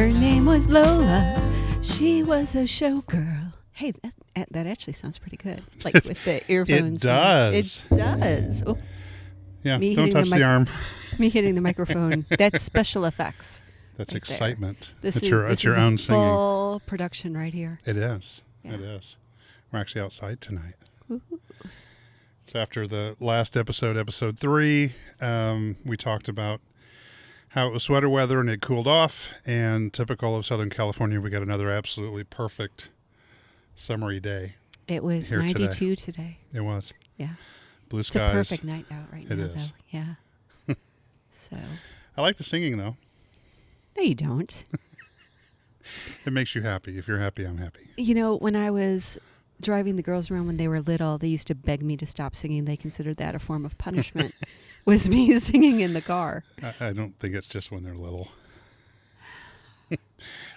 Her name was Lola. She was a showgirl. Hey, that actually sounds pretty good. Like with the earphones. It does. It does. Oh, Yeah, don't touch the arm. Me hitting the microphone. That's special effects. That's right excitement. This it's is your own singing. Full production right here. It is. Yeah. It is. We're actually outside tonight. Woo-hoo. So after the last episode 3, we talked about how it was sweater weather and it cooled off. And typical of Southern California, we got another absolutely perfect summery day. It was 92 today. It was. Yeah. Blue It's skies. a perfect night out right now, It is. though. Yeah. So. I like the singing, though. No, you don't. It makes you happy. If you're happy, I'm happy. You know, when I was driving the girls around when they were little, they used to beg me to stop singing. They considered that a form of punishment, was me singing in the car. I don't think it's just when they're little.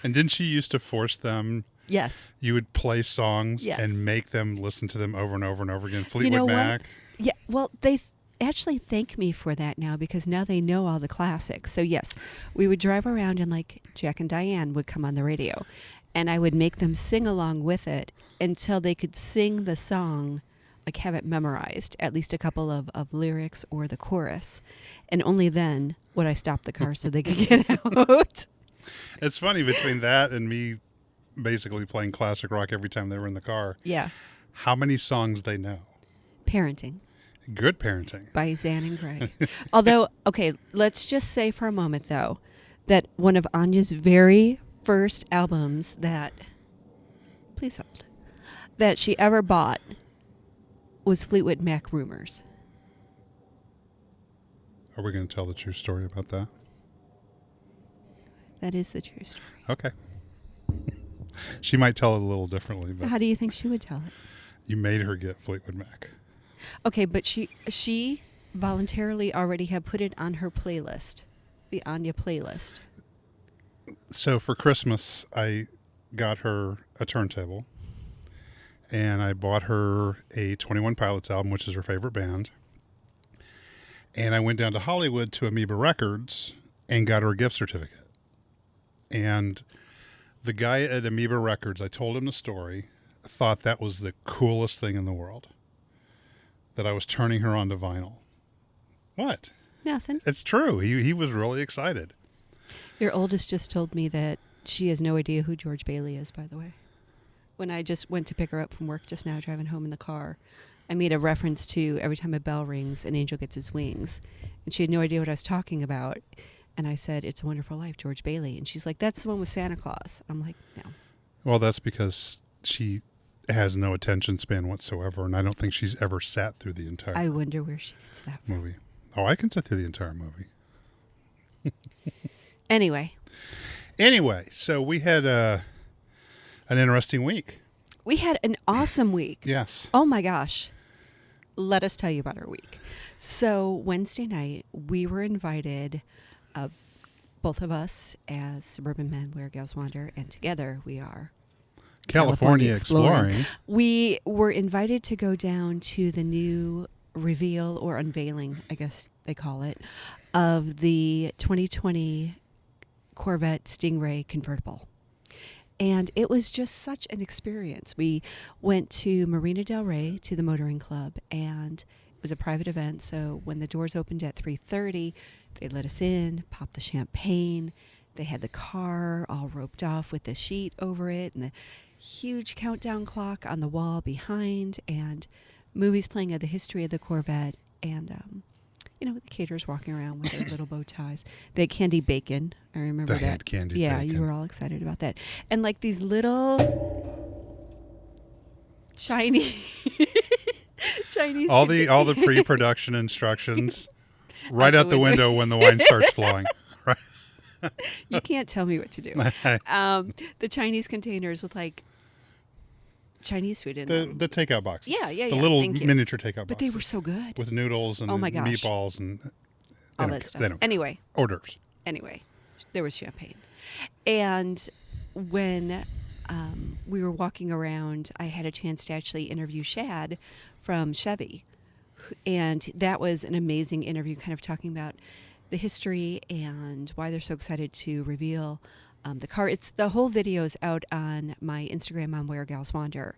And didn't she used to force them? Yes. You would play songs Yes. and make them listen to them over and over and over again. Fleetwood You know Mac. what? Yeah, well, they actually thank me for that now because now they know all the classics. So, yes, we would drive around and like Jack and Diane would come on the radio. And I would make them sing along with it until they could sing the song, like have it memorized, at least a couple of lyrics or the chorus. And only then would I stop the car so they could get out. It's funny between that and me basically playing classic rock every time they were in the car. Yeah. How many songs they know? Parenting. Good parenting. By Zanne and Greg. Although, okay, let's just say for a moment, though, that one of Anya's very first albums that, please hold, that she ever bought was Fleetwood Mac Rumors. Are we going to tell the true story about that? That is the true story. Okay. She might tell it a little differently, but How do you think she would tell it? you made her get Fleetwood Mac. Okay, but she voluntarily already had put it on her playlist, the Anya playlist. So for Christmas, I got her a turntable, and I bought her a 21 Pilots album, which is her favorite band. And I went down to Hollywood to Amoeba Records and got her a gift certificate. And the guy at Amoeba Records, I told him the story, thought that was the coolest thing in the world, that I was turning her on to vinyl. What? Nothing. It's true. He was really excited. Your oldest just told me that she has no idea who George Bailey is, by the way. When I just went to pick her up from work just now, driving home in the car, I made a reference to every time a bell rings, an angel gets his wings. And she had no idea what I was talking about. And I said, It's a Wonderful Life, George Bailey. And she's like, that's the one with Santa Claus. I'm like, no. Well, that's because she has no attention span whatsoever, and I don't think she's ever sat through the entire I wonder where she gets that from. movie. Oh, I can sit through the entire movie. Anyway, so we had an interesting week. we had an awesome week. Yes. Oh, my gosh. Let us tell you about our week. So Wednesday night, we were invited, both of us as suburban men where gals wander, and together we are California Exploring. We were invited to go down to the new reveal or unveiling, I guess they call it, of the 2020 Corvette Stingray Convertible. And it was just such an experience. We went to Marina Del Rey to the motoring club, and it was a private event. So when the doors opened at 3:30, they let us in, popped the champagne. They had the car all roped off with the sheet over it and the huge countdown clock on the wall behind, and movies playing of the history of the Corvette, and the caterers walking around with their little bow ties. They had candy bacon. I remember They that. had candy yeah, bacon. you were all excited about that. And like these little shiny Chinese All the pre-production instructions right out the window when the wine starts flowing. Right. You can't tell me what to do. The Chinese containers with like Chinese food in them. The takeout boxes. Yeah. The little miniature takeout boxes. But they were so good. with noodles and Oh my gosh. meatballs and All they that don't- stuff. they don't care. Anyway, hors d'oeuvres. there was champagne. And when we were walking around, I had a chance to actually interview Shad from Chevy. And that was an amazing interview, kind of talking about the history and why they're so excited to reveal the car. It's the whole video is out on my Instagram on Where Gals Wander.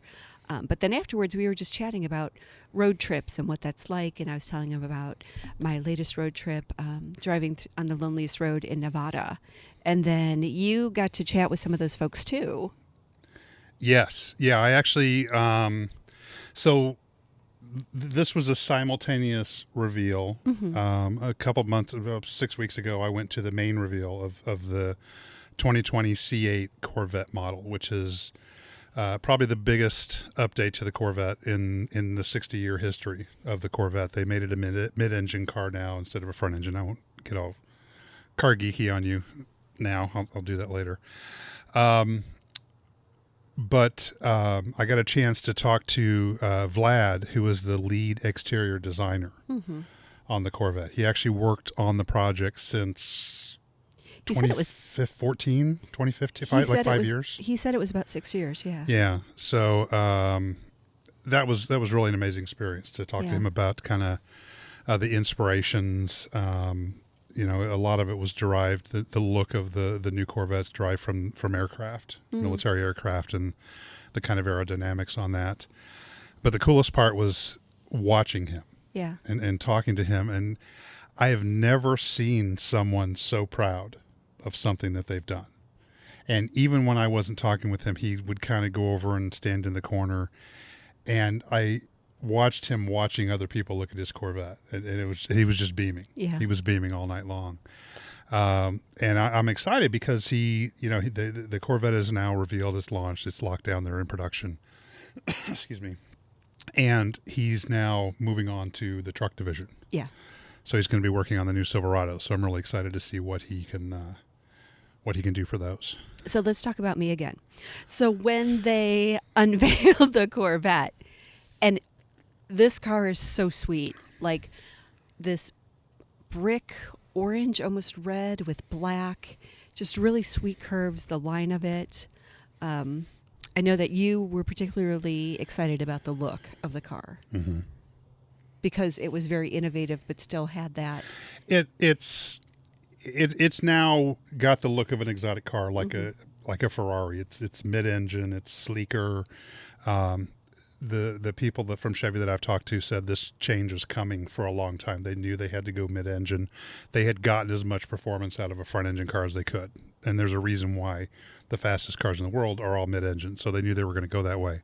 But then afterwards, we were just chatting about road trips and what that's like. And I was telling him about my latest road trip, driving on the loneliest road in Nevada. And then you got to chat with some of those folks too. Yes. Yeah, I actually, this was a simultaneous reveal. A couple months, about 6 weeks ago, I went to the main reveal of the 2020 C8 Corvette model, which is probably the biggest update to the Corvette in the 60-year history of the Corvette. They made it a mid-engine car now instead of a front engine. I won't get all car geeky on you now. I'll do that later. But I got a chance to talk to Vlad, who was the lead exterior designer on the Corvette. He actually worked on the project since 2015, like 5 years. He said it was about 6 years, yeah. Yeah. So that was really an amazing experience to talk to him about kind of the inspirations. A lot of it was derived, the look of the new Corvettes derived from aircraft, military aircraft, and the kind of aerodynamics on that. But the coolest part was watching him and talking to him. And I have never seen someone so proud of something that they've done. And even when I wasn't talking with him, he would kind of go over and stand in the corner. And I watched him watching other people look at his Corvette, and he was just beaming. Yeah. He was beaming all night long. And I'm excited because the Corvette is now revealed, it's launched, it's locked down, they're in production. Excuse me. And he's now moving on to the truck division. Yeah. So he's going to be working on the new Silverado. So I'm really excited to see what he can do for those. So let's talk about me again. So when they unveiled the Corvette, and this car is so sweet, like this brick orange, almost red with black, just really sweet curves, the line of it. I know that you were particularly excited about the look of the car because it was very innovative, but still had that. It's now got the look of an exotic car, like a Ferrari. It's mid-engine, it's sleeker. The people from Chevy that I've talked to said this change was coming for a long time. They knew they had to go mid-engine. They had gotten as much performance out of a front-engine car as they could. And there's a reason why the fastest cars in the world are all mid-engine. So they knew they were going to go that way.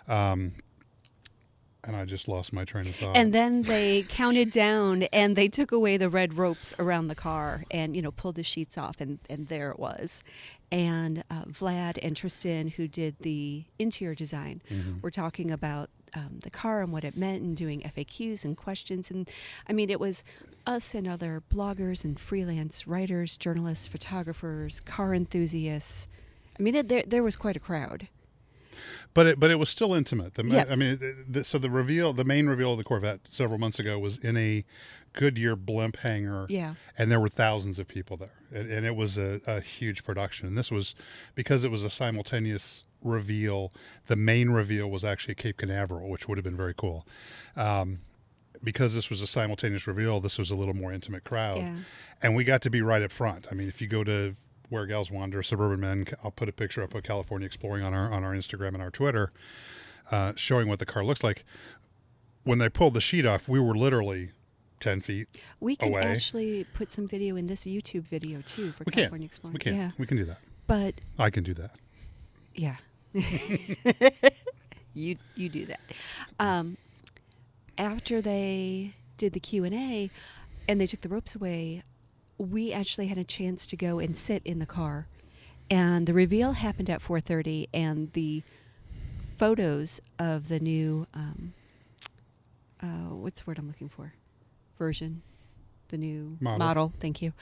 And I just lost my train of thought. And then they counted down and they took away the red ropes around the car and, pulled the sheets off. And there it was. And Vlad and Tristan, who did the interior design, were talking about the car and what it meant and doing FAQs and questions. And I mean, it was us and other bloggers and freelance writers, journalists, photographers, car enthusiasts. I mean, there was quite a crowd. But it was still intimate. Yes. I mean, the main reveal of the Corvette several months ago was in a Goodyear blimp hangar. Yeah. And there were thousands of people there. And it was a huge production. And this was, because it was a simultaneous reveal, the main reveal was actually at Cape Canaveral, which would have been very cool. Because this was a simultaneous reveal, this was a little more intimate crowd. Yeah. And we got to be right up front. I mean, if you go to Where Gals Wander, Suburban Men, I'll put a picture up of California Exploring on our Instagram and our Twitter, showing what the car looks like. When they pulled the sheet off, we were literally 10 feet We can away. actually put some video in this YouTube video too for California Exploring. We can. Yeah. We can do that. But I can do that. yeah, you do that. After they did the Q&A and they took the ropes away, we actually had a chance to go and sit in the car, and the reveal happened at 4:30, and the photos of the new what's the word I'm looking for? Version, the new model. Thank you.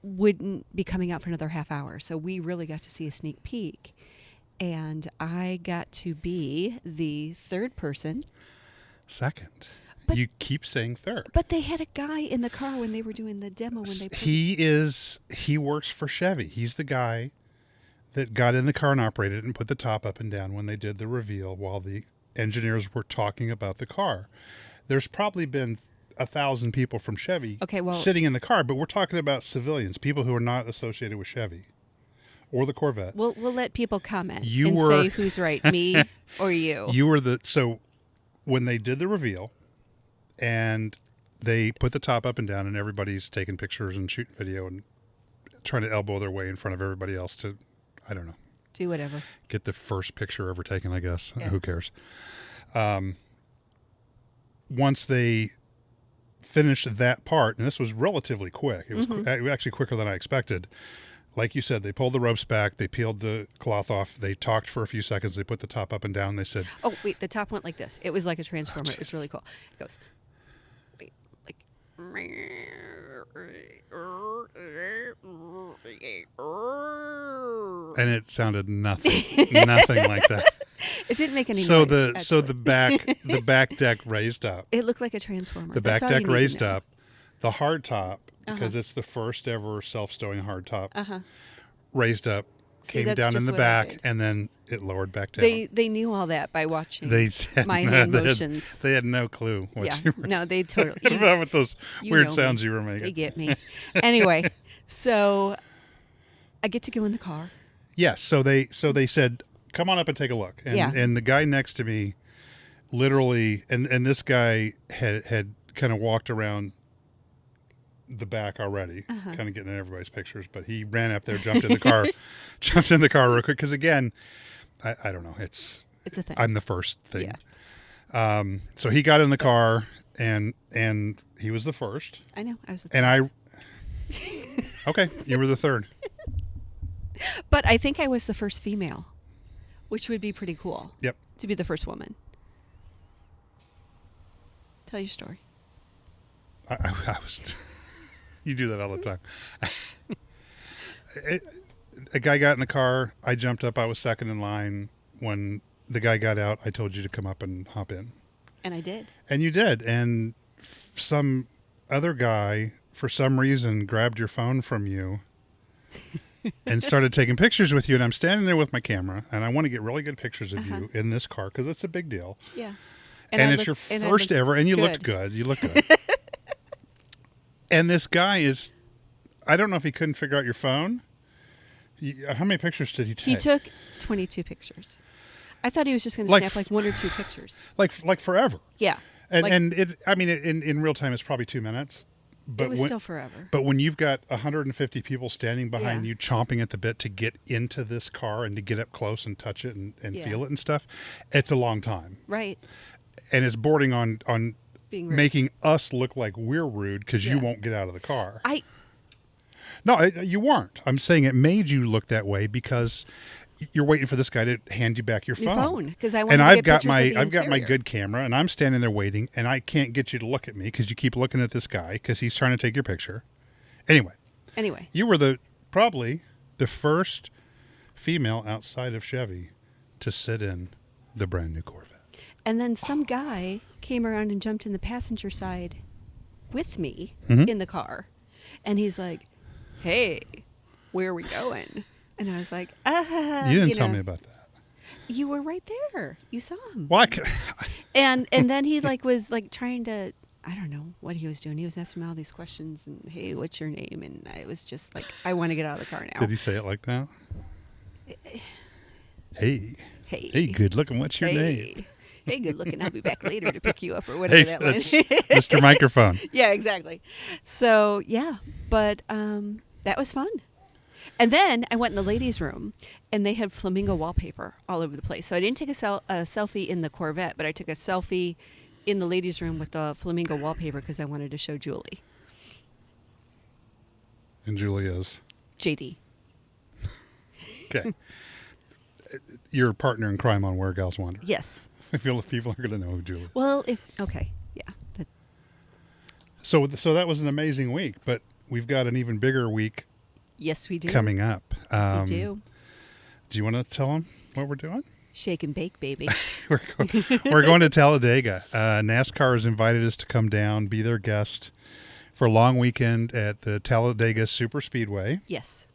Wouldn't be coming out for another half hour, so we really got to see a sneak peek, and I got to be the third person. Second. But you keep saying third. But they had a guy in the car when they were doing the demo. He works for Chevy. He's the guy that got in the car and operated it and put the top up and down when they did the reveal while the engineers were talking about the car. There's probably been 1,000 people from Chevy sitting in the car, but we're talking about civilians, people who are not associated with Chevy. or the Corvette. We'll let people comment You and were- say who's right, me or you. You were so when they did the reveal and they put the top up and down and everybody's taking pictures and shooting video and trying to elbow their way in front of everybody else to, I don't know, Do whatever. get the first picture ever taken, I guess. Yeah. Who cares? Once they finished that part, and this was relatively quick. It was actually quicker than I expected. Like you said, they pulled the ropes back. They peeled the cloth off. They talked for a few seconds. They put the top up and down. They said, Oh, wait, the top went like this. It was like a transformer. It was really cool. It goes, wait, like, and it sounded nothing, nothing like that. it didn't make any So noise. the back deck raised up. It looked like a transformer. The That's back all you deck need to raised know. up. The hard top, because it's the first ever self-stowing hard top, raised up, See, came that's down in just the what I back, did. and then it lowered back down. They knew all that by watching They said my no, hand they had- motions. They had no clue what Yeah, you were no, they totally. talking about with those you weird know sounds me. you were They making. get me. Anyway, so I get to go in the car. Yes, so they said, "Come on up and take a look." And Yeah. and the guy next to me, literally, and this guy had kind of walked around the back already, kind of getting in everybody's pictures. But he ran up there, jumped in the car, real quick. Because again, I don't know. It's a thing. I'm the first thing. Yeah. So he got in the car, and he was the first, I know. I was. and I. Okay, you were the third. But I think I was the first female, which would be pretty cool. Yep. To be the first woman. Tell your story. I was. You do that all the time. A guy got in the car. I jumped up. I was second in line. When the guy got out, I told you to come up and hop in. And I did. And you did. And some other guy, for some reason, grabbed your phone from you and started taking pictures with you. And I'm standing there with my camera, and I want to get really good pictures of you in this car because it's a big deal. Yeah. And I it's your looked- I first looked ever, and you good. looked good. You look good. And this guy is, I don't know if he couldn't figure out your phone. How many pictures did he take? He took 22 pictures. I thought he was just going to Like snap like one or two pictures. like forever. Yeah. And Like- and it, I mean, in real time, it's probably 2 minutes. But it was when, still forever. But when you've got 150 people standing behind Yeah. you, chomping at the bit to get into this car and to get up close and touch it and Yeah. feel it and stuff, it's a long time. Right. And it's bordering on Being rude. making us look like we're rude because you Yeah. won't get out of the car. I You weren't. I'm saying it made you look that way because you're waiting for this guy to hand you back your phone. because I wanted And to I've get got pictures of the I've got my interior. good camera, and I'm standing there waiting, and I can't get you to look at me because you keep looking at this guy because he's trying to take your picture. Anyway, Anyway, you were probably the first female outside of Chevy to sit in the brand new Corvette. and then some guy came around and jumped in the passenger side with me Mhm. in the car, and he's like, "Hey, where are we going?" And I was like, You didn't tell know, me about that. You were right there. You saw him. Well, And then he was trying to, I don't know what he was doing. He was asking me all these questions and, "Hey, what's your name?" And I was just like, I want to get out of the car now. did he say it like that? Hey, Hey, good looking. What's your name? hey, hey, good looking. I'll be back later to pick you up or whatever that was. that's Mr. Microphone. Yeah, exactly. So yeah, but that was fun. And then I went in the ladies' room, and they had flamingo wallpaper all over the place. So I didn't take a selfie in the Corvette, but I took a selfie in the ladies' room with the flamingo wallpaper because I wanted to show Julie. And Julia's. JD. Okay. Your partner in crime on Where Gals Wander. Yes. I feel people are going to know who Julie is. Well, yeah. So that was an amazing week, but we've got an even bigger week Yes, we do. coming up. We do. Do you want to tell them what we're doing? Shake and bake, baby. We're going to Talladega. NASCAR has invited us to come down, be their guest for a long weekend at the Talladega Superspeedway. Yes.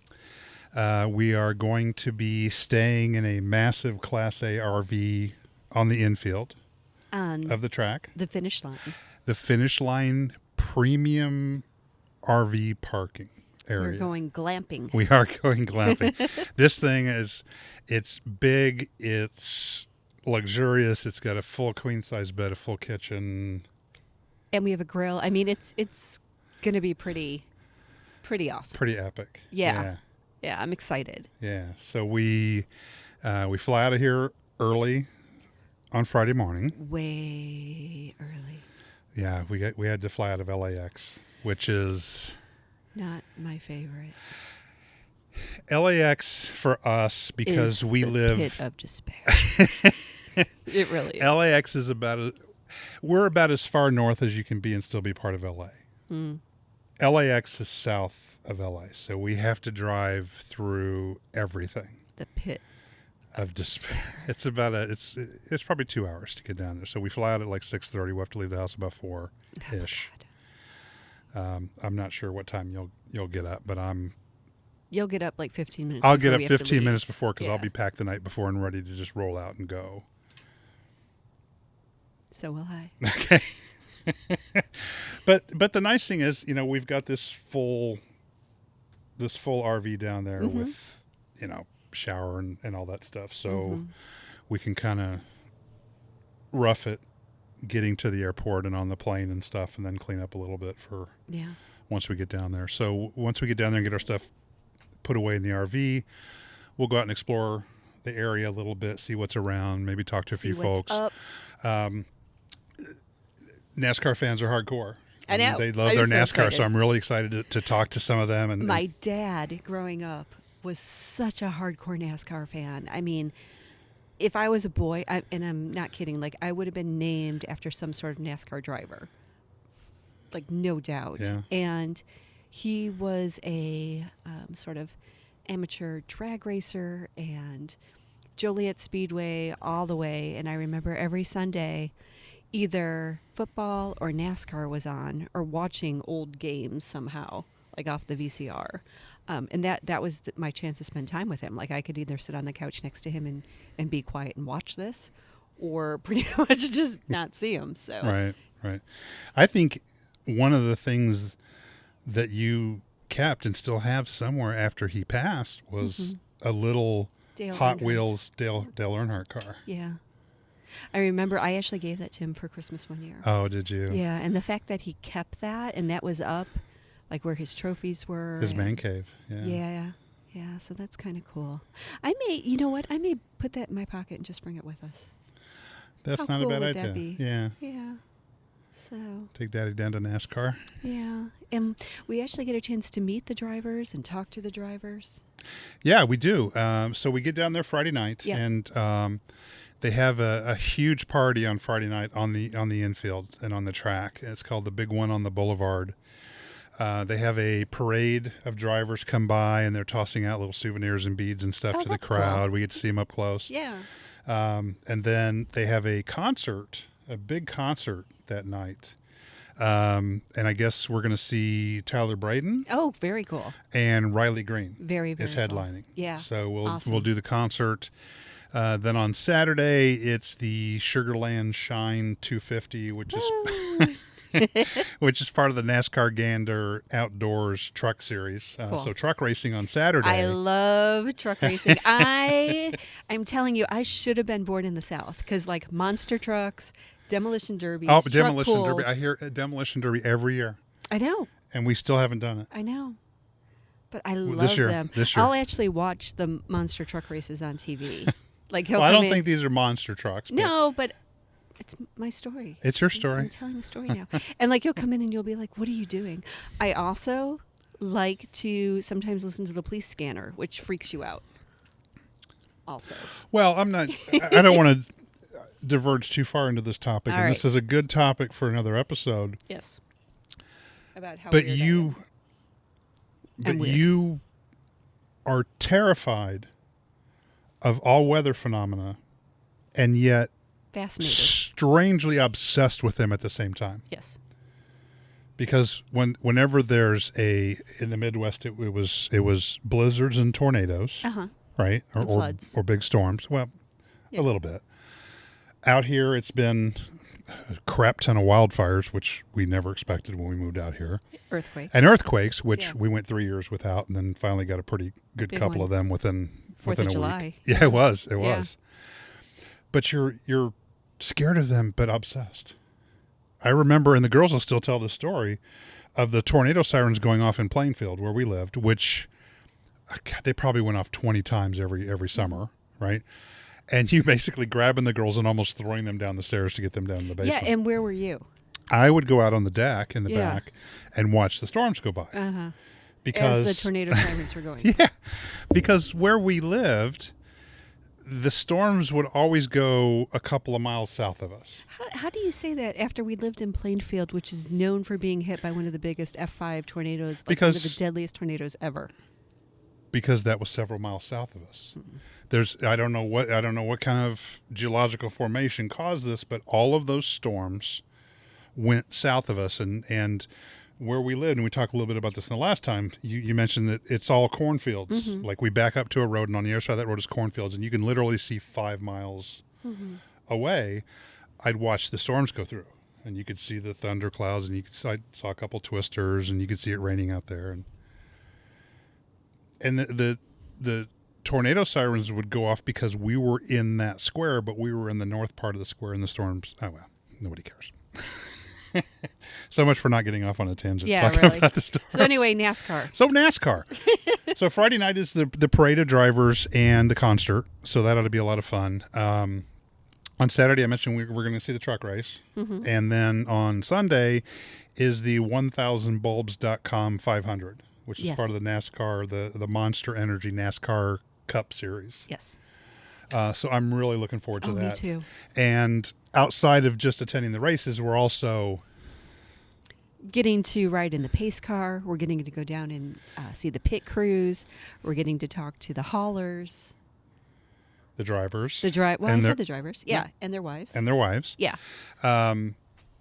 We are going to be staying in a massive Class A RV on the infield On of the track. the finish line. The finish line premium RV parking. area. We're going glamping. We are going glamping. This thing it's big, it's luxurious, it's got a full queen-size bed, a full kitchen. And we have a grill. I mean, it's going to be pretty awesome. Pretty epic. Yeah, I'm excited. Yeah. So we fly out of here early on Friday morning. Way early. Yeah, we had to fly out of LAX, which is not my favorite. LAX for us because is we the live pit of despair. It really is. LAX is we're about as far north as you can be and still be part of LA. LAX is south of LA, so we have to drive through everything. The pit of despair. It's about it's probably 2 hours to get down there. So we fly out at like 6:30. We have to leave the house about 4-ish. I'm not sure what time you'll get up, but You'll get up like 15 minutes. I'll get up 15 minutes before because Yeah. I'll be packed the night before and ready to just roll out and go. So will I. Okay. But the nice thing is, we've got this full RV down there with, shower and all that stuff. So we can kind of rough it getting to the airport and on the plane and stuff, and then clean up a little bit for once we get down there. So once we get down there and get our stuff put away in the RV, we'll go out and explore the area a little bit, see what's around, maybe talk to a few folks. Up. NASCAR fans are hardcore. I know. They love I'm their so NASCAR, excited. so I'm really excited to talk to some of them. And My dad, growing up, was such a hardcore NASCAR fan. I mean, if I was a boy, and I'm not kidding, like I would have been named after some sort of NASCAR driver. Like, no doubt. Yeah. And he was a sort of amateur drag racer and Joliet Speedway all the way. And I remember every Sunday, either football or NASCAR was on, or watching old games somehow, like off the VCR. And that was my chance to spend time with him. Like I could either sit on the couch next to him and be quiet and watch this, or pretty much just not see him. So Right. I think one of the things that you kept and still have somewhere after he passed was a little Dale Hot Earnhardt. Wheels Dale Earnhardt car. Yeah. I remember I actually gave that to him for Christmas one year. Oh, did you? Yeah, and the fact that he kept that and that was up, like where his trophies were. His man cave. Yeah. Yeah, so that's kind of cool. You know what? I may put that in my pocket and just bring it with us. That's How not cool a bad would idea. that be? Yeah. Yeah. So. Take Daddy down to NASCAR. Yeah, and we actually get a chance to meet the drivers and talk to the drivers. Yeah, we do. So we get down there Friday night, Yeah. and they have a huge party on Friday night on the infield and on the track. It's called the Big One on the Boulevard. They have a parade of drivers come by, and they're tossing out little souvenirs and beads and stuff to the that's crowd. cool. We get to see them up close. Yeah. And then they have a concert, a big concert that night. And I guess we're going to see Tyler Braden Oh, very cool. and Riley Green Very, very is cool. headlining. Yeah. So Awesome. we'll do the concert. Then on Saturday, it's the Sugarland Shine 250, which is Woo. which is part of the NASCAR Gander Outdoors Truck Series. Cool. So truck racing on Saturday. I love truck racing. I'm telling you, I should have been born in the South because like monster trucks, demolition derbies, truck Demolition pulls. Derby! I hear a Demolition Derby every year, I know. and we still haven't done it. I know. But I Well, love this year- them. this year. I'll actually watch the monster truck races on TV. Like he'll Well, I come don't in. think these are monster trucks. But No, but it's my story. it's your I'm story. telling a story now. And like you'll come in and you'll be like, what are you doing? I also like to sometimes listen to the police scanner, which freaks you out. Also. Well, I'm not. I don't want to diverge too far into this topic, All and right. this is a good topic for another episode. Yes. About how But weird I you, am. but I'm weird. you are terrified of all weather phenomena, and yet Fascinated. strangely obsessed with them at the same time. Yes. Because whenever there's in the Midwest, it was blizzards and tornadoes, Uh-huh. right? And floods. Or big storms. Well, Yeah. a little bit. Out here, it's been a crap ton of wildfires, which we never expected when we moved out here. Earthquake. And earthquakes, which Yeah. we went 3 years without, and then finally got a pretty good Big couple one. of them within Fourth a of July. week. Yeah, it was. It Yeah. was. But you're scared of them, but obsessed. I remember, and the girls will still tell the story of the tornado sirens going off in Plainfield where we lived, which God, they probably went off 20 times every summer, right? And you basically grabbing the girls and almost throwing them down the stairs to get them down to the basement. Yeah, and where were you? I would go out on the deck in the Yeah. back and watch the storms go by. Uh-huh. Because As the tornado sirens were going. yeah, because where we lived, the storms would always go a couple of miles south of us. How do you say that after we lived in Plainfield, which is known for being hit by one of the biggest F5 tornadoes, like one of the Because- deadliest tornadoes ever? Because that was several miles south of us. I don't know what kind of geological formation caused this, but all of those storms went south of us, and where we lived, and we talked a little bit about this in the last time, you mentioned that it's all cornfields. Like we back up to a road, and on the other side of that road is cornfields, and you can literally see 5 miles away. I'd watch the storms go through, and you could see the thunder clouds, and I saw a couple twisters, and you could see it raining out there, and the tornado sirens would go off because we were in that square, but we were in the north part of the square, and the storms. Oh well, nobody cares. So much for not getting off on a tangent. Yeah, talking really. about the storms. So anyway, NASCAR. So NASCAR. So Friday night is the parade of drivers and the concert. So that ought to be a lot of fun. On Saturday, I mentioned we're going to see the truck race. And then on Sunday is the 1000bulbs.com 500, which is Yes. part of the NASCAR, the Monster Energy NASCAR Cup Series. Yes. So I'm really looking forward to Oh, that. me too. And outside of just attending the races, we're also... Getting to ride in the pace car. We're getting to go down and see the pit crews. We're getting to talk to the haulers. the drivers. Well, I and said the drivers. Yeah, and their wives. and their wives. Yeah.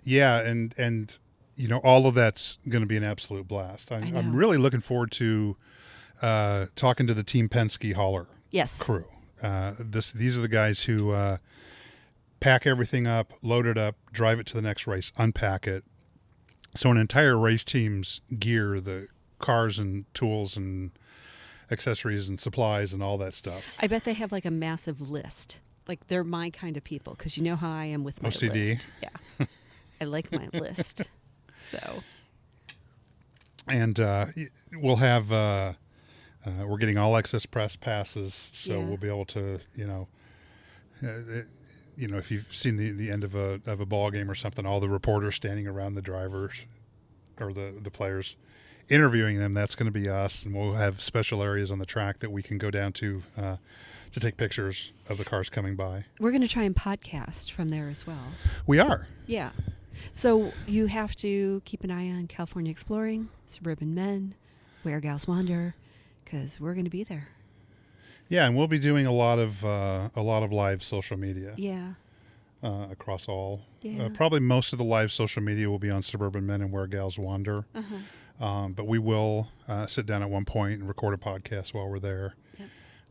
Yeah, and you know, all of that's going to be an absolute blast. I know. I'm really looking forward to talking to the Team Penske hauler Yes. crew. These are the guys who pack everything up, load it up, drive it to the next race, unpack it. So an entire race team's gear, the cars and tools and accessories and supplies and all that stuff. I bet they have like a massive list. Like they're my kind of people because you know how I am with my OCD. list. Yeah. I like my list. So. And we'll have we're getting all access press passes, so Yeah. we'll be able to, if you've seen the end of a ball game or something, all the reporters standing around the drivers or the players interviewing them, that's going to be us, and we'll have special areas on the track that we can go down to take pictures of the cars coming by. We're going to try and podcast from there as well. We are. Yeah. So you have to keep an eye on California Exploring, Suburban Men, Where Gals Wander, because we're going to be there. Yeah, and we'll be doing a lot of live social media. Yeah. Across all. Yeah. Probably most of the live social media will be on Suburban Men and Where Gals Wander. Uh-huh. But we will sit down at one point and record a podcast while we're there. Yep.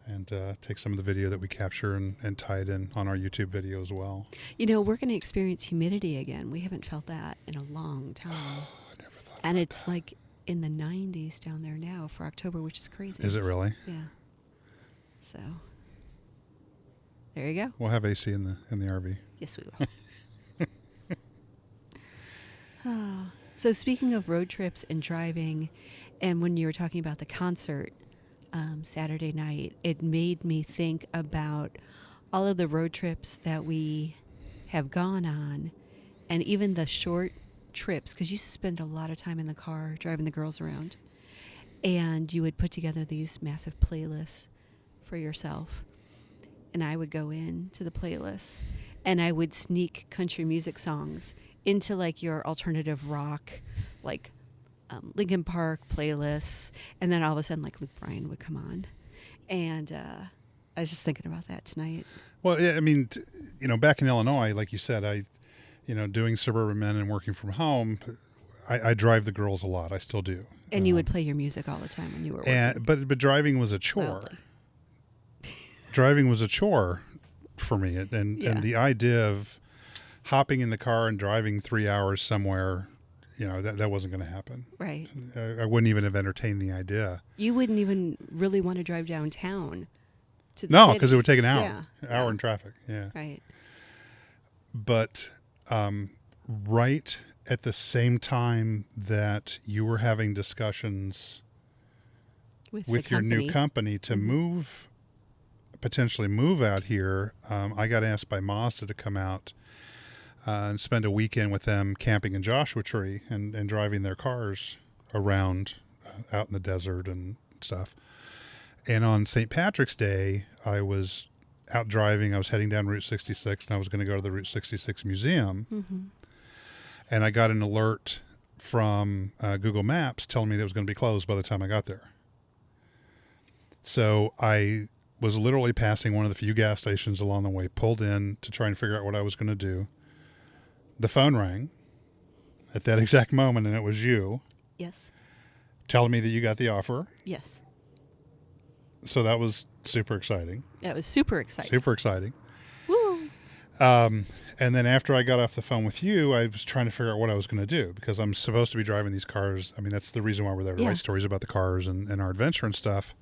And take some of the video that we capture and tie it in on our YouTube video as well. You know, we're going to experience humidity again. We haven't felt that in a long time. I never thought And about it's like in the 90s down there now for October, which is crazy. that. Is it really? Yeah. So there you go. We'll have AC in the RV. Yes, we will. So speaking of road trips and driving, and when you were talking about the concert Saturday night, it made me think about all of the road trips that we have gone on, and even the short trips, because you used to spend a lot of time in the car driving the girls around, and you would put together these massive playlists for yourself. And I would go into the playlists and I would sneak country music songs into like your alternative rock, like Linkin Park playlists. And then all of a sudden like Luke Bryan would come on. And I was just thinking about that tonight. Well, yeah, I mean, back in Illinois, like you said, doing Suburban Men and working from home, I drive the girls a lot. I still do. And you would play your music all the time when you were working. But driving was a chore. Loudly. Driving was a chore for me, and Yeah. the idea of hopping in the car and driving 3 hours somewhere, that wasn't going to happen. Right. I wouldn't even have entertained the idea. You wouldn't even really want to drive downtown to the No, city. because it would take an hour. Yeah. In traffic. Yeah. Right. But right at the same time that you were having discussions with your new company to potentially move out here, I got asked by Mazda to come out and spend a weekend with them camping in Joshua Tree and driving their cars around out in the desert and stuff. And on St. Patrick's Day, I was out driving. I was heading down Route 66, and I was going to go to the Route 66 Museum. Mm-hmm. And I got an alert from Google Maps telling me that it was going to be closed by the time I got there. So I was literally passing one of the few gas stations along the way, pulled in to try and figure out what I was going to do. The phone rang at that exact moment, and it was you. Yes. Telling me that you got the offer. Yes. So that was super exciting. That was super exciting. Super exciting. Woo! And then after I got off the phone with you, I was trying to figure out what I was going to do, because I'm supposed to be driving these cars. I mean, that's the reason why we're there, to write stories about the cars and our adventure and stuff.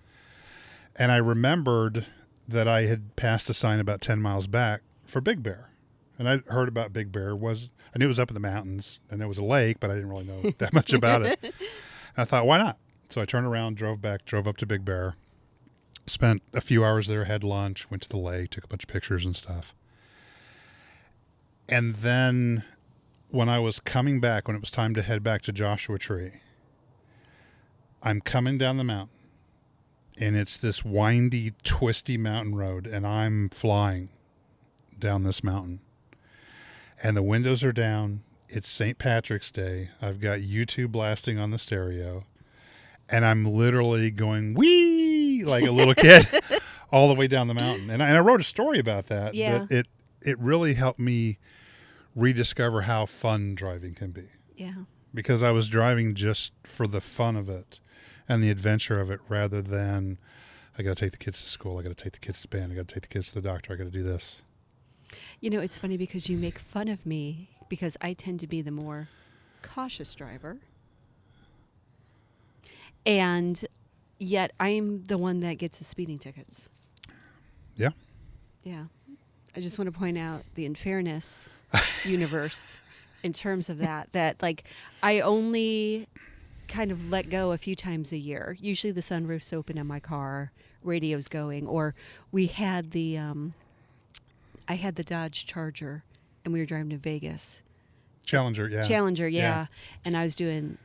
And I remembered that I had passed a sign about 10 miles back for Big Bear. And I'd heard about Big Bear. I knew it was up in the mountains, and there was a lake, but I didn't really know that much about it. And I thought, why not? So I turned around, drove up to Big Bear, spent a few hours there, had lunch, went to the lake, took a bunch of pictures and stuff. And then when I was coming back, when it was time to head back to Joshua Tree, I'm coming down the mountain, and it's this windy, twisty mountain road, and I'm flying down this mountain. And the windows are down. It's St. Patrick's Day. I've got YouTube blasting on the stereo, and I'm literally going, wee, like a little kid all the way down the mountain. And I wrote a story about that. Yeah. That it really helped me rediscover how fun driving can be. Yeah. Because I was driving just for the fun of it and the adventure of it, rather than I got to take the kids to school, I got to take the kids to band, I got to take the kids to the doctor, I got to do this. It's funny because you make fun of me because I tend to be the more cautious driver. And yet I'm the one that gets the speeding tickets. Yeah. Yeah. I just want to point out the unfairness universe in terms of that like I only kind of let go a few times a year. Usually the sunroof's open in my car, radio's going, or we had I had the Dodge Charger and we were driving to Vegas. Challenger, yeah. And I was doing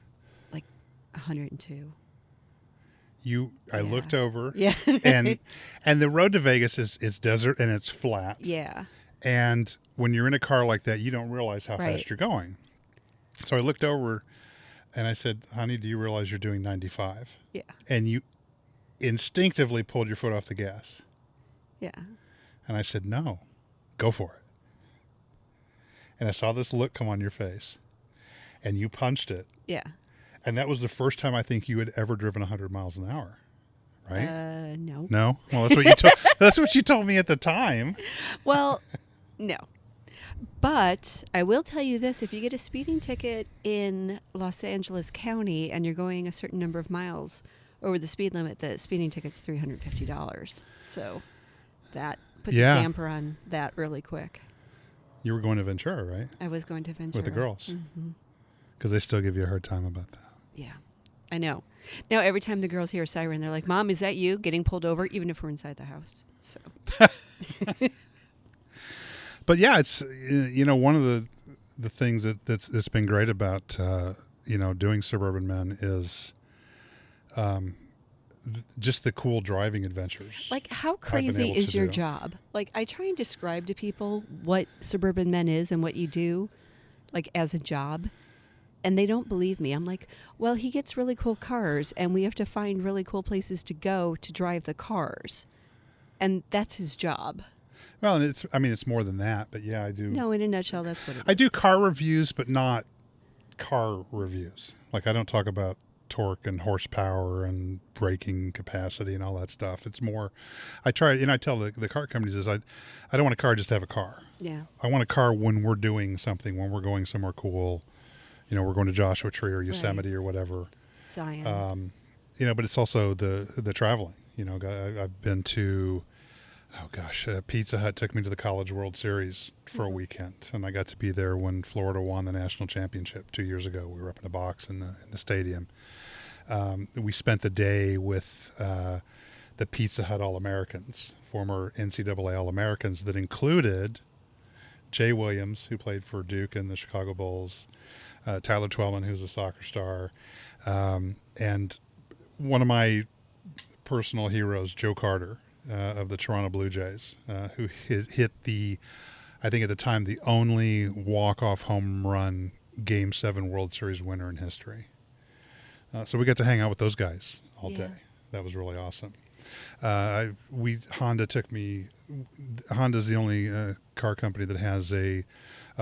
like 102. I looked over. Yeah. and the road to Vegas is desert and it's flat. Yeah. And when you're in a car like that, you don't realize how fast you're going. So I looked over and I said, honey, do you realize you're doing 95? Yeah. And you instinctively pulled your foot off the gas. Yeah. And I said, no, go for it. And I saw this look come on your face and you punched it. Yeah. And that was the first time I think you had ever driven 100 miles an hour, right? No. No? Well, that's what you told. That's what you told me at the time. Well, no. But I will tell you this: if you get a speeding ticket in Los Angeles County and you're going a certain number of miles over the speed limit, the speeding ticket's $350. So that puts a damper on that really quick. You were going to Ventura, right? I was going to Ventura with the girls, mm-hmm. Because they still give you a hard time about that. Yeah, I know. Now, every time the girls hear a siren, they're like, Mom, is that you getting pulled over, even if we're inside the house? So. But yeah, it's, one of the things that's been great about, doing Suburban Men is just the cool driving adventures. Like, how crazy is your job? Like, I try and describe to people what Suburban Men is and what you do, like, as a job. And they don't believe me. I'm like, well, he gets really cool cars, and we have to find really cool places to go to drive the cars. And that's his job. Well, and it's more than that, but yeah, I do. No, in a nutshell, that's what it is. I do car reviews, but not car reviews. Like, I don't talk about torque and horsepower and braking capacity and all that stuff. It's more, I tell the car companies is I don't want a car just to have a car. Yeah. I want a car when we're doing something, when we're going somewhere cool. We're going to Joshua Tree or Yosemite or whatever. Zion. But it's also the traveling. I've been to, Pizza Hut took me to the College World Series for a weekend, and I got to be there when Florida won the national championship 2 years ago. We were up in a box in the stadium. We spent the day with the Pizza Hut All-Americans, former NCAA All-Americans that included Jay Williams, who played for Duke and the Chicago Bulls, Tyler Twellman, who's a soccer star, and one of my personal heroes, Joe Carter, of the Toronto Blue Jays, who hit I think at the time, the only walk-off home run Game 7 World Series winner in history. So we got to hang out with those guys all day. That was really awesome. Honda took me. Honda's the only car company that has a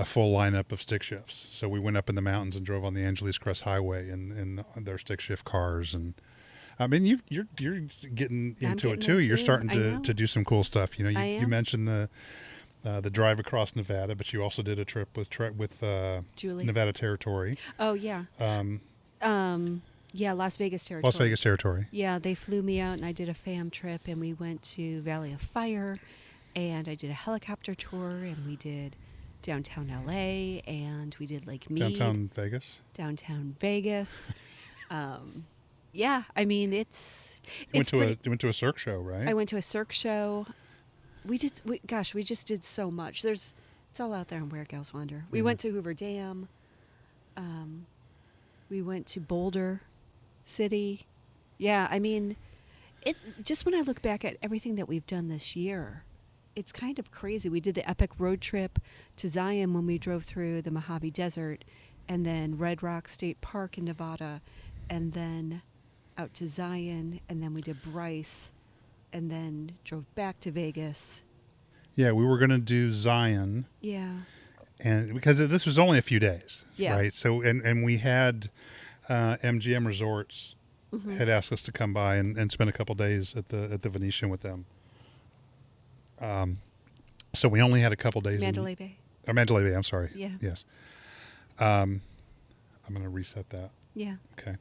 full lineup of stick shifts. So we went up in the mountains and drove on the Angeles Crest Highway in their stick shift cars. And I mean, you're getting into it too. You're starting to do some cool stuff. You mentioned the drive across Nevada, but you also did a trip with Julie. Nevada Territory. Oh yeah. Las Vegas Territory. Las Vegas Territory. Yeah, they flew me out, and I did a fam trip, and we went to Valley of Fire, and I did a helicopter tour, and we did downtown LA, and we did Lake Mead. Downtown Vegas. Yeah, I mean you went to a Cirque show, right? I went to a Cirque show. We just did so much. It's all out there on Where Gals Wander. We went to Hoover Dam. We went to Boulder City. Yeah, I mean, just when I look back at everything that we've done this year, it's kind of crazy. We did the epic road trip to Zion when we drove through the Mojave Desert, and then Red Rock State Park in Nevada, and then out to Zion, and then we did Bryce, and then drove back to Vegas. Yeah, we were going to do Zion. Yeah. And because this was only a few days, yeah. Right? So, and we had MGM Resorts had asked us to come by and spend a couple days at the Venetian with them. So we only had a couple days. Mandalay Bay. Mandalay Bay. I'm sorry. Yeah. Yes. I'm going to reset that. Yeah. Okay.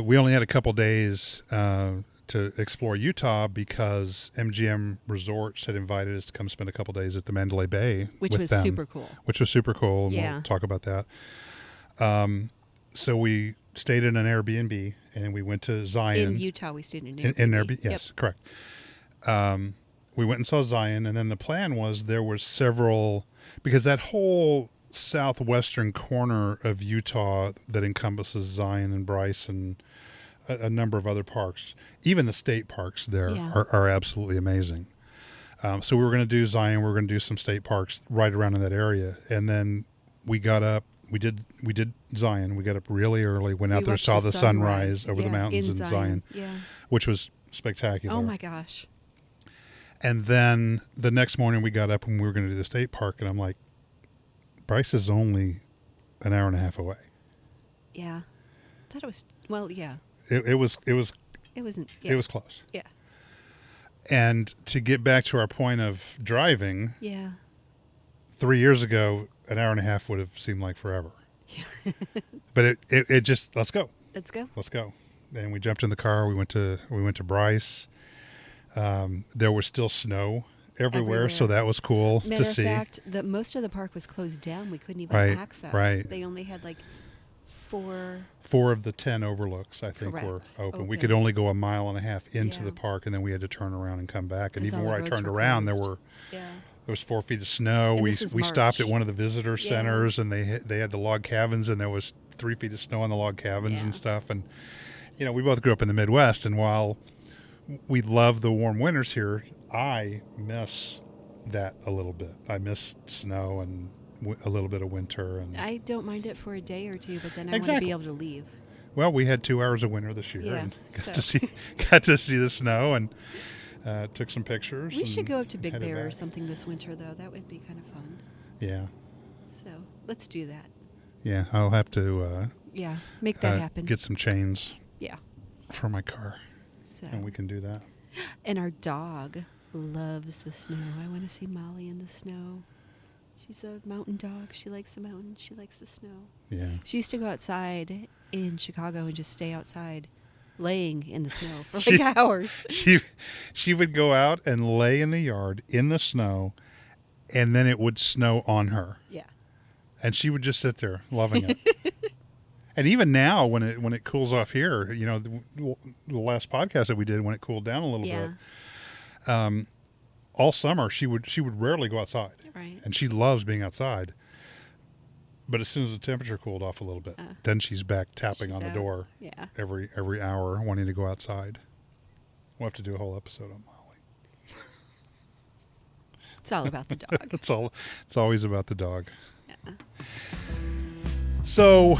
We only had a couple days to explore Utah because MGM Resorts had invited us to come spend a couple days at the Mandalay Bay, which was super cool. Which was super cool. And yeah. We'll talk about that. So we stayed in an Airbnb and we went to Zion. In Utah, we stayed in an Airbnb. In Airbnb, yes, correct. We went and saw Zion, and then the plan was there were several, because that whole southwestern corner of Utah that encompasses Zion and Bryce and a number of other parks, even the state parks there are absolutely amazing. So we were going to do Zion, we were going to do some state parks right around in that area, and then we got up. We did Zion. We got up really early, went out there, saw the sunrise over the mountains in Zion, which was spectacular. Oh my gosh. And then the next morning we got up and we were going to do the state park, and I'm like, Bryce is only an hour and a half away. Yeah. I thought it was, well, yeah. It wasn't. Yeah. It was close. Yeah. And to get back to our point of driving, 3 years ago, an hour and a half would have seemed like forever. Yeah. But it just, let's go. Let's go. And we jumped in the car. We went to Bryce. There was still snow everywhere, so that was cool to see. Matter of fact, most of the park was closed down. We couldn't even access. Right. They only had like four of the 10 overlooks, I think, were open. We could only go a mile and a half into the park, and then we had to turn around and come back. And even where I turned around, there was 4 feet of snow. We stopped at one of the visitor centers, and they had the log cabins, and there was 3 feet of snow on the log cabins and stuff. And we both grew up in the Midwest, and while we love the warm winters here, I miss that a little bit. I miss snow and a little bit of winter. And I don't mind it for a day or two, but then I want to be able to leave. Well, we had 2 hours of winter this year, and got to see the snow, and took some pictures. We should go up to Big Bear or something this winter, though. That would be kind of fun. Yeah. So let's do that. Yeah, I'll have to Yeah, make that happen. Get some chains. Yeah. For my car. So. And we can do that. And our dog loves the snow. I want to see Molly in the snow. She's a mountain dog. She likes the mountains. She likes the snow. Yeah. She used to go outside in Chicago and just stay outside, laying in the snow for hours. She would go out and lay in the yard in the snow, and then it would snow on her. Yeah. And she would just sit there loving it. And even now, when it cools off here, the last podcast that we did when it cooled down a little bit, all summer she would rarely go outside. Right. And she loves being outside. But as soon as the temperature cooled off a little bit, then she's back tapping on the door. Yeah. Every hour, wanting to go outside. We'll have to do a whole episode on Molly. It's all about the dog. It's always about the dog. Yeah. So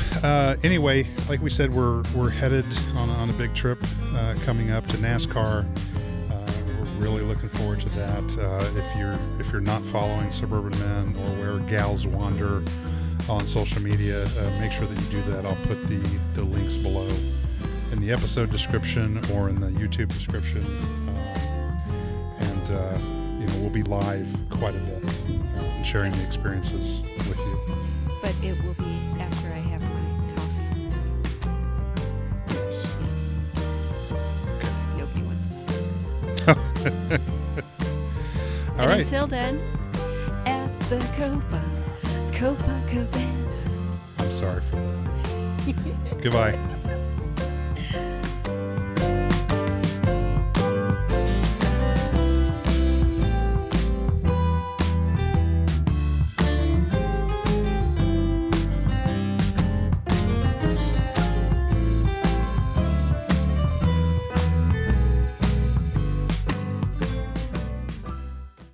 anyway, like we said, we're headed on a big trip coming up to NASCAR. We're really looking forward to that. If you're not following Suburban Men or Where Gals Wander on social media, make sure that you do that. I'll put the links below in the episode description or in the YouTube description, and we'll be live quite a bit and sharing the experiences with you. But it will be after I have my coffee. Yes. Okay. Nobody wants to see it. All right. Until then, at the Copacabana. I'm sorry for that. Goodbye.